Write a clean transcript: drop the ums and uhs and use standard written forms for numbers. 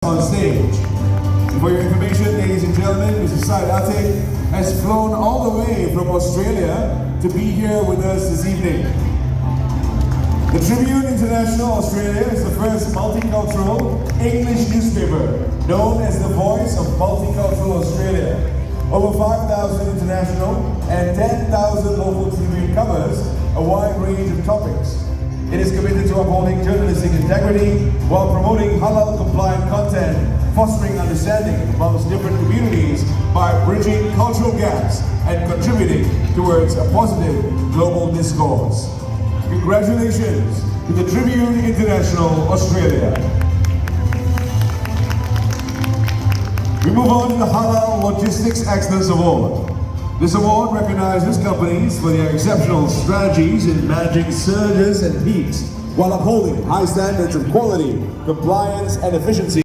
on stage. And for your information, ladies and gentlemen, Mr. Syed Atiq has flown all the way from Australia to be here with us this evening. The Tribune International Australia is the first multicultural English newspaper known as the voice of multicultural Australia. Over 5,000 international and 10,000 local Tribune covers a wide range of topics. It is committed to upholding journalistic integrity while promoting halal compliant content, fostering understanding amongst different communities by bridging cultural gaps and contributing towards a positive global discourse. Congratulations to the Tribune International Australia. We move on to the Halal Logistics Excellence Award. This award recognizes companies for their exceptional strategies in managing surges and peaks while upholding high standards of quality, compliance, and efficiency.